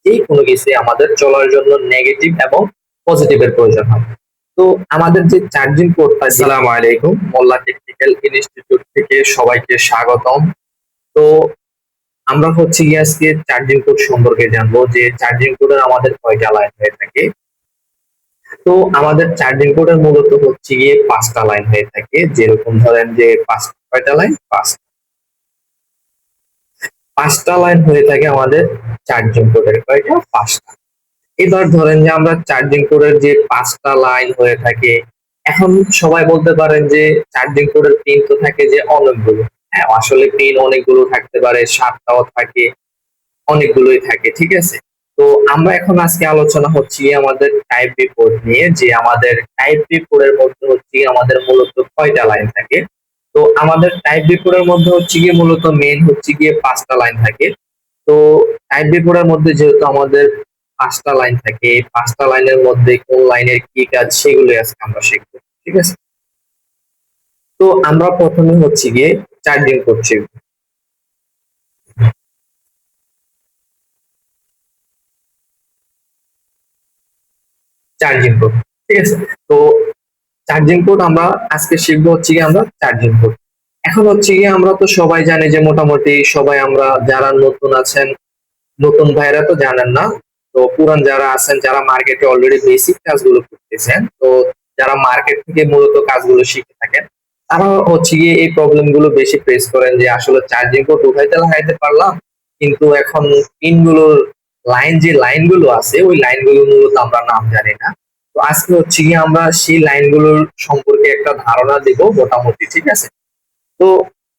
যে কোনো কিছু আমাদের চলার জন্য নেগেটিভ এবং পজিটিভের প্রয়োজন হয়। তো আমাদের যে চার্জিং পোর্টটা, আসসালামু আলাইকুম, মোল্লা টেকনিক্যাল ইনস্টিটিউট থেকে সবাইকে স্বাগতম। তো আমরা হচ্ছে গিয়ে আজকে চার্জিং পোর্ট সম্পর্কে জানবো যে চার্জিং পোর্টের আমাদের কয়টা লাইন হয়ে থাকে। তো আমাদের চার্জিং পোর্টের মূলত হচ্ছে গিয়ে 5টা লাইন হয়ে থাকে, যেরকম ধরেন যে কয়টা লাইন, 5টা লাইন হয়ে থাকে আমাদের চার্জিং পোর্টের, কয়টা, 5টা। এবার ধরেন যে আমরা চার্জিং পোর্টের যে 5টা লাইন হয়ে থাকে, এখন সবাই বলতে পারেন যে চার্জিং পোর্টের পিন তো থাকে যে অনেকগুলো। হ্যাঁ, আসলে পিন অনেকগুলো থাকতে পারে, 7টাও থাকে, অনেকগুলোই থাকে, ঠিক আছে। তো আমরা এখন আজকে আলোচনা হচ্ছে আমাদের টাইপ বি পোর্ট নিয়ে, যে আমাদের টাইপ বি পোর্টের মধ্যে হচ্ছে আমাদের মূলত কয়টা লাইন থাকে। তো আমাদের টাইপ বি পোর্টের মধ্যে হচ্ছে গিয়ে মূলত মেন হচ্ছে গিয়ে 5টা লাইন থাকে। তো টাইপ বি পোর্টের মধ্যে যেহেতু আমাদের 5টা লাইন থাকে, এই 5টা লাইনের মধ্যে কোন লাইনের কি কাজ সেগুলো আজকে আমরা শিখবো, ঠিক আছে। তো আমরা প্রথমে হচ্ছে গিয়ে চার্জিং করছি, চার্জিং পোর্ট, ঠিক আছে। তো চার্জিং পোর্ট আমরা আজকে শিখবো হচ্ছে গিয়ে আমরা চার্জিং পোর্ট। এখন হচ্ছে গিয়ে আমরা তো সবাই জানি যে মোটামুটি সবাই আমরা যারা নতুন আছেন, নতুন ভাইরা তো জানেন না। তো পুরান যারা আছেন, যারা মার্কেটে অলরেডি বেসিক কাজগুলো করতেছেন, তো যারা মার্কেট থেকে মূলত কাজগুলো শিখে থাকেন, তারা হচ্ছে গিয়ে এই প্রবলেম গুলো বেশি ফেস করেন যে আসলে চার্জিং পোর্ট উঠাইতে লাগাইতে পারলাম, কিন্তু এখন পিনগুলোর যে লাইন গুলো আছে ওই লাইন গুলো মূলত আমরা নাম জানি না। তো আজকে হচ্ছে গিয়ে আমরা সেই লাইন গুলোর সম্পর্কে একটা ধারণা দিব মোটামুটি, ঠিক আছে। তো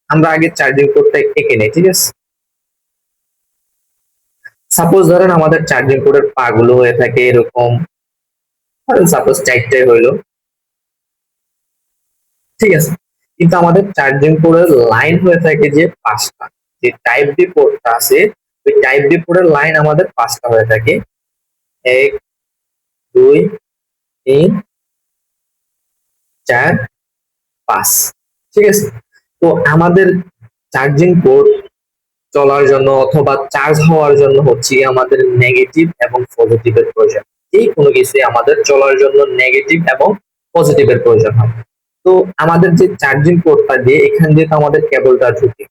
আমরা আগে চার্জিং পোর্টটা এঁকে নেই, ঠিক আছে। সাপোজ ধরেন আমাদের চার্জিং পোর্টের পা গুলো হয়ে থাকে এরকম, সাপোজ 4টাই হইলো, ঠিক আছে। কিন্তু আমাদের চার্জিং পোর্টের লাইন হয়ে থাকে যে 5টা। যে টাইপ ডি পোর্টটা আছে, ওই টাইপ ডি পোর্টের লাইন আমাদের 5টা হয়ে থাকে, 1, 2, 3, 4, 5, ঠিক আছে। তো আমাদের চার্জিং পোর্ট চলার জন্য অথবা চার্জ হওয়ার জন্য হচ্ছে আমাদের নেগেটিভ এবং পজিটিভের প্রয়োজন। যে কোনো কিছু আমাদের চলার জন্য নেগেটিভ এবং পজিটিভের প্রয়োজন হয়। তো আমাদের যে চার্জিং পোর্টটা দিয়ে এখান দিয়ে তো আমাদের কেবলটা ঢুকে,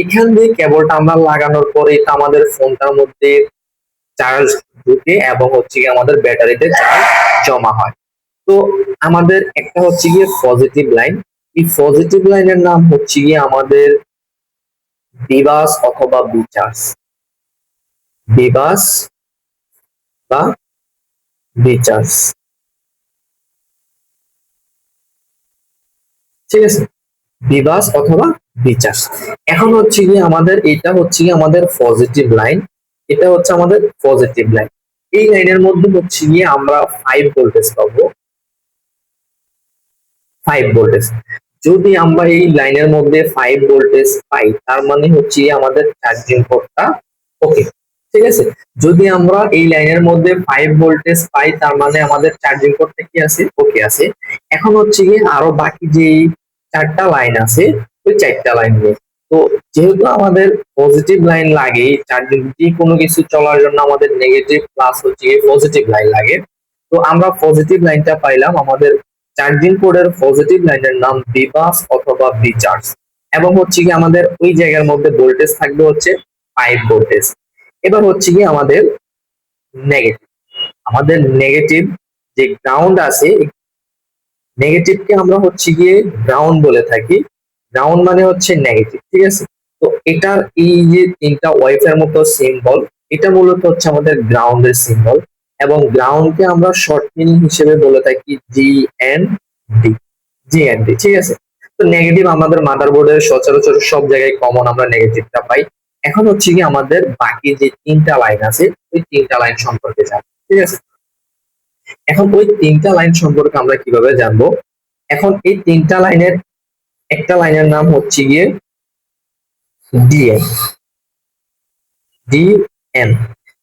এখান দিয়ে কেবলটা আমরা লাগানোর পরে তো আমাদের ফোনটার মধ্যে চার্জ ঢুকে এবং হচ্ছে গিয়ে আমাদের ব্যাটারিতে চার্জ জমা হয়। তো আমাদের একটা হচ্ছে গিয়ে পজিটিভ লাইন, এই পজিটিভ লাইনের নাম হচ্ছে গিয়ে আমাদের বিবাস অথবা বিচার্জ, বিবাস বা বিচার্জ, ঠিক আছে, বিবাস অথবা বিচার্জ। এখন হচ্ছে গিয়ে আমাদের এটা হচ্ছে গিয়ে আমাদের পজিটিভ লাইন, এটা হচ্ছে আমাদের পজিটিভ লাইন। এই লাইনের মধ্যে হচ্ছে গিয়ে আমরা 5 ভোল্টেজ পাবো, 5 ভোল্টেজ। যদি আমরা এই লাইনের মধ্যে 5 ভোল্টেজ পাই, তার মানে হচ্ছে গিয়ে আমাদের চার্জিং পোর্টটা ওকে, ঠিক আছে। যদি আমরা এই লাইনের মধ্যে 5 ভোল্টেজ পাই, তার মানে আমাদের চার্জিং পোর্টটা কি আছে, ওকে আছে। এখন হচ্ছে গিয়ে আরো বাকি যে 4টা লাইন আছে, ওই 4টা লাইন নিয়ে, তো যেহেতু আমাদের পজিটিভ লাইন লাগে চার্জিং, যে কোনো কিছু চলার জন্য আমাদের নেগেটিভ প্লাস হচ্ছে পজিটিভ লাইন লাগে। তো আমরা পজিটিভ লাইনটা পাইলাম, আমাদের চার্জিং পোর্টের পজিটিভ লাইনের নাম বিবাস অথবা বিচার্জ, এবং হচ্ছে কি আমাদের ওই জায়গার মধ্যে ভোল্টেজ থাকবে হচ্ছে 5 ভোল্টেজ। এবার হচ্ছে কি আমাদের নেগেটিভ, আমাদের নেগেটিভ যে গ্রাউন্ড আছে, নেগেটিভকে আমরা হচ্ছে গিয়ে গ্রাউন্ড বলে থাকি। গ্রাউন্ড মানে হচ্ছে নেগেটিভ, ঠিক আছে। তো এটার এই যে 3টা ওয়েভের মতো সিম্বল, এটা মূলত হচ্ছে আমাদের গ্রাউন্ডের সিম্বল, এবং গ্রাউন্ডকে আমরা শর্ট মিনিং হিসেবে বলে থাকি GND, GND, ঠিক আছে। তো নেগেটিভ আমাদের মাদারবোর্ডের সচরাচর সব জায়গায় কমন, আমরা নেগেটিভটা পাই। এখন হচ্ছে কি আমাদের বাকি যে 3টা লাইন আছে, ওই 3টা লাইন সম্পর্কে জানবো, ঠিক আছে। এখন ওই 3টা লাইন সম্পর্কে আমরা কিভাবে জানবো, এখন এই 3টা লাইনের একটা লাইনের নাম হচ্ছে গিয়ে ডিএম, ডিএম,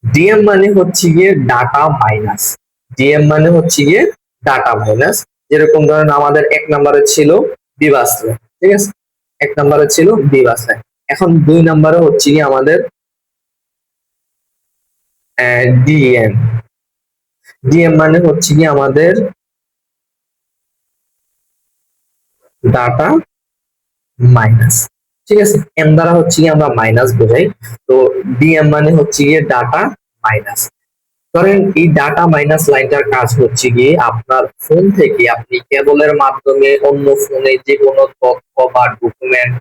ডিএম মানে হচ্ছে গিয়ে ডাটা মাইনাস, ডিএম মানে হচ্ছে গিয়ে ডাটা মাইনাস। যেরকম ধরেন আমাদের 1 নম্বরে ছিল বিবাস লাইন, ঠিক আছে, 1 নম্বরে ছিল বিবাস লাইন। এখন 2 নম্বরে হচ্ছে গিয়ে আমাদের ডিএম। ডিএম মানে হচ্ছে কি আমাদের ডাটা মাইনাস। ঠিক আছে, এম দ্বারা হচ্ছে কি আমরা মাইনাস বোঝাই, তো ডিএম মানে হচ্ছে গিয়ে ডাটা মাইনাস। ধরেন এই ডাটা মাইনাস লাইনটার কাজ হচ্ছে গিয়ে আপনার ফোন থেকে আপনি কেবলের মাধ্যমে অন্য ফোনে যে কোনো তথ্য বা ডকুমেন্ট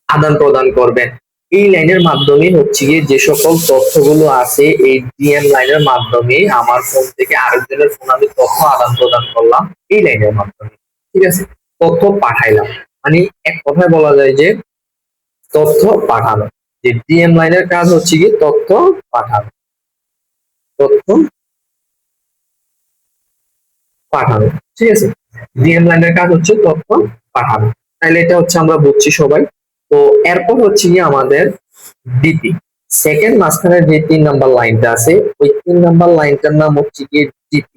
আদান প্রদান করবেন। এই লাইনের মাধ্যমে হচ্ছে গিয়ে যে সকল তথ্যগুলো আছে এই ডিএম লাইনের মাধ্যমে আমার ফোন থেকে আরেকজনের ফোন আমি তথ্য আদান প্রদান করলাম এই লাইনের মাধ্যমে। ঠিক আছে, তথ্য পাঠাইলাম, মানে এক কথায় বলা যায় যে তথ্য পাঠানো। যে ডিএম লাইনের কাজ হচ্ছে কি তথ্য পাঠানো, তথ্য পাঠানো। ঠিক আছে, ডিএম লাইনের কাজ হচ্ছে তথ্য পাঠানো। তাহলে এটা হচ্ছে আমরা বুঝছি সবাই। তো এরপর হচ্ছে কি আমাদের ডিপি, সেকেন্ড মাঝখানে যে 3 নাম্বার লাইনটা আছে ওই 3 নাম্বার লাইনটার নাম হচ্ছে গিয়ে ডিপি।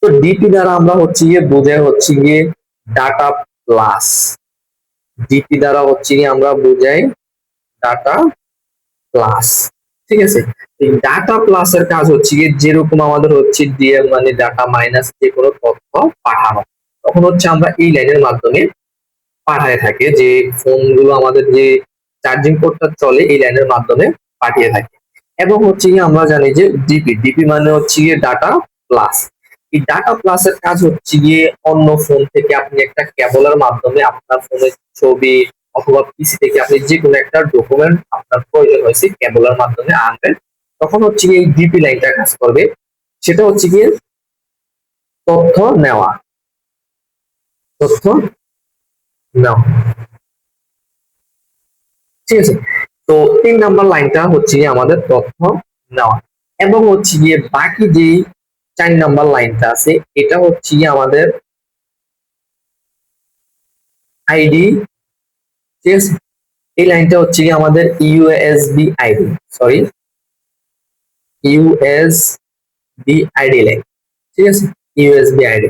তো ডিপি দ্বারা আমরা হচ্ছে গিয়ে বোঝাই হচ্ছে গিয়ে ডাটা প্লাস। ডিপি দ্বারা হচ্ছে গিয়ে আমরা বোঝাই ডাটা প্লাস। ঠিক আছে, এই ডাটা প্লাস এর কাজ হচ্ছে গিয়ে যেরকম আমাদের হচ্ছে ডিএম মানে ডাটা মাইনাস যে কোনো তথ্য পাঠানো, তখন হচ্ছে আমরা এই লাইনের মাধ্যমে পাঠায় থাকে যে ফোনগুলো আমাদের যে চার্জিং পোর্টটা চলে এই লাইনের মাধ্যমে পাঠিয়ে থাকে। এবং হচ্ছে গিয়ে আমরা জানি যে ডিপি, ডিপি মানে হচ্ছে গিয়ে ডাটা প্লাস। এই ডাটা প্লাস এর কাজ হচ্ছে গিয়ে অন্য ফোন থেকে আপনি একটা কেবলের মাধ্যমে আপনার ফোনের ছবি অথবা পিসি থেকে আপনি যে কোনো একটা ডকুমেন্ট আপনার প্রয়োজন হয়েছে কেবলের মাধ্যমে আনবেন, তখন হচ্ছে গিয়ে এই ডিপি লাইনটা কাজ করবে। সেটা হচ্ছে গিয়ে তথ্য নেওয়া, তথ্য নেওয়া। ঠিক আছে, তো 3 নাম্বার লাইনটা হচ্ছে গিয়ে আমাদের তথ্য নেওয়া। এবং হচ্ছে গিয়ে বাকি যে 4 নাম্বার লাইনটা আছে এটা হচ্ছে গিয়ে আমাদের আইডি। ঠিক আছে, এই লাইনটা হচ্ছে গিয়ে আমাদের USB ID, sorry USB ID line. ঠিক আছে, ইউএসবি আইডি।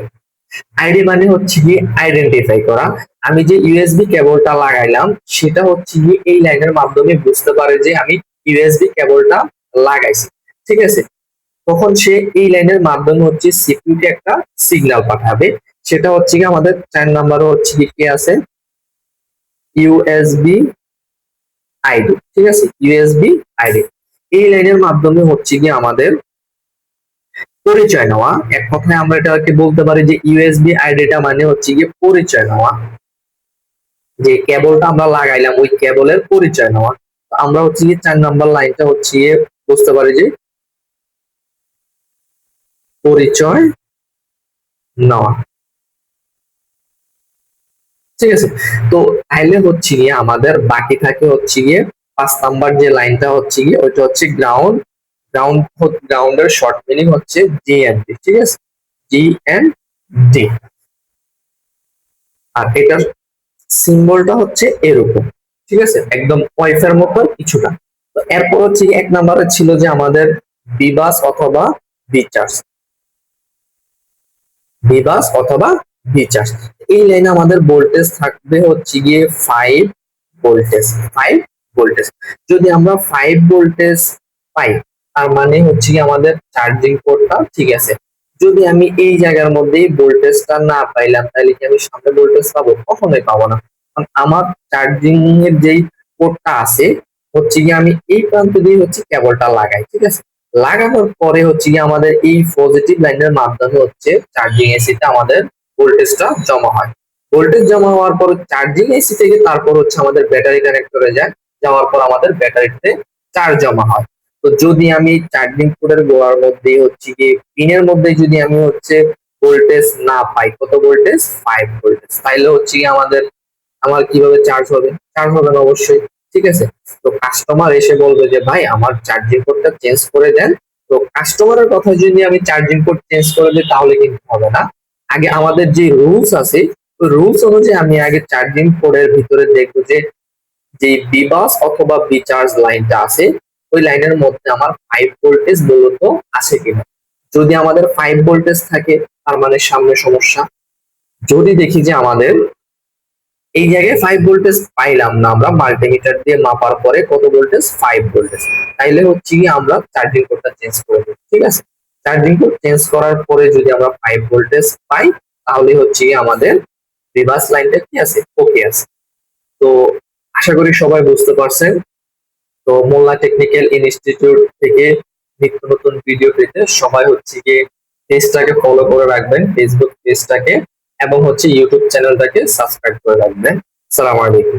আইডি মানে হচ্ছে কি আইডেন্টিফাই করা। আমি যে ইউএসবি কেবলটা লাগাইলাম সেটা হচ্ছে কি এই লাইনের মাধ্যমে বুঝতে পারে যে আমি ইউএসবি কেবলটা লাগাইছি। ঠিক আছে, তখন সে এই লাইনের মাধ্যমে হচ্ছে সিকিউরিটি একটা সিগন্যাল পাঠাবে। সেটা হচ্ছে কি আমাদের 4 নাম্বারও হচ্ছে কি আছে ইউএসবি আইডি। ঠিক আছে, ইউএসবি আইডি এই লাইনের মাধ্যমে হচ্ছে কি আমাদের পরিচয় নেওয়া। এক কথায় আমরা এটাকে বলতে পারি যে ইউএসবি আইডিটা মানে হচ্ছে গিয়ে পরিচয় নেওয়া, যে কেবলটা আমরা লাগাইলাম ওই কেবলের পরিচয় নেওয়া। আমরা হচ্ছে গিয়ে 4 নাম্বার লাইনটা হচ্ছে গিয়ে বুঝতে পারি যে পরিচয় নেওয়া। ঠিক আছে, তো তাইলে হচ্ছে গিয়ে আমাদের বাকি থাকে হচ্ছে গিয়ে 5 নাম্বার যে লাইনটা হচ্ছে গিয়ে ওইটা হচ্ছে গ্রাউন্ড। গ্রাউন্ড, গ্রাউন্ডের শর্ট মিনিং হচ্ছে জিএনডি। ঠিক আছে, জিএনডি। আর এটার সিম্বলটা হচ্ছে এরকম। ঠিক আছে, একদম ওয়াইফাই মতো কিছুটা। তো এরপর হচ্ছে 1 নাম্বারে ছিল যে আমাদের বিবাস অথবা বিচার্জ, বিবাস অথবা বিচার্জ। এই লাইনে আমাদের ভোল্টেজ থাকবে হচ্ছে গিয়ে 5 ভোল্টেজ, 5 ভোল্টেজ। যদি আমরা 5 ভোল্টেজ পাই তার মানে হচ্ছে কি আমাদের চার্জিং পোর্টটা ঠিক আছে। যদি আমি এই জায়গার মধ্যেই ভোল্টেজটা না পাইলাম তাহলে কি আমি সামনে ভোল্টেজ পাবো? কখনোই পাবো না। কারণ আমার চার্জিং এর যেই পোর্টটা আছে হচ্ছে কি আমি এই প্রান্ত দিয়ে হচ্ছে কেবলটা লাগাই। ঠিক আছে, লাগানোর পরে হচ্ছে কি আমাদের এই পজিটিভ লাইনের মাধ্যমে হচ্ছে চার্জিং এসিতে আমাদের ভোল্টেজটা জমা হয়। ভোল্টেজ জমা হওয়ার পর চার্জিং এসি থেকে তারপর হচ্ছে আমাদের ব্যাটারি কানেক্টরে যায়, যাওয়ার পর আমাদের ব্যাটারিতে চার্জ জমা হয়। তো যদি আমি চার্জিং পোর্টের গোড়ার মধ্যে হচ্ছে গিয়ে পিনের মধ্যে যদি আমি হচ্ছে ভোল্টেজ না পাই, কত ভোল্টেজ? 5 ভোল্টেজ, তাইলে হচ্ছে কি আমাদের আমার কিভাবে চার্জ হবে? চার্জ হবে না অবশ্যই। ঠিক আছে, তো কাস্টমার এসে বলবে যে ভাই আমার চার্জিং পোর্টটা চেঞ্জ করে দেন। তো কাস্টমারের কথা যদি আমি চার্জিং পোর্ট চেঞ্জ করে দিই তাহলে কিন্তু হবে না। আগে আমাদের যে রুলস আছে ওই রুলস অনুযায়ী আমি আগে চার্জিং পোর্টের ভিতরে দেখবো যে যে বিবাস অথবা বিচার্জ লাইনটা আছে ওই লাইনের মধ্যে আমার 5 ভোল্টেজ মূলত আছে কিনা। যদি আমাদের 5 ভোল্টেজ থাকে তার মানে সামনে সমস্যা। যদি দেখি যে আমাদের এই জায়গায় 5 ভোল্টেজ পাইলাম না, আমরা মাল্টিমিটার দিয়ে মাপার পরে কত ভোল্টেজ, 5 ভোল্টেজ। তাইলে হচ্ছে কি আমরা চার্জিং পোর্টটা চেঞ্জ করে দেব, ঠিক আছে। চার্জিং পোর্ট চেঞ্জ করার পরে যদি আমরা 5 ভোল্টেজ পাই, তাহলে হচ্ছে কি আমাদের রিভার্স লাইনটা কি আছে, ওকে আছে। তো আশা করি সবাই বুঝতে পারছেন। তো মোল্লা টেকনিক্যাল ইনস্টিটিউট থেকে নিত্য নতুন ভিডিও পেতে সবাই হচ্ছে গিয়ে পেজটাকে ফলো করে রাখবেন, ফেসবুক পেজটাকে, এবং হচ্ছে ইউটিউব চ্যানেলটাকে সাবস্ক্রাইব করে রাখবেন। আসসালামু আলাইকুম।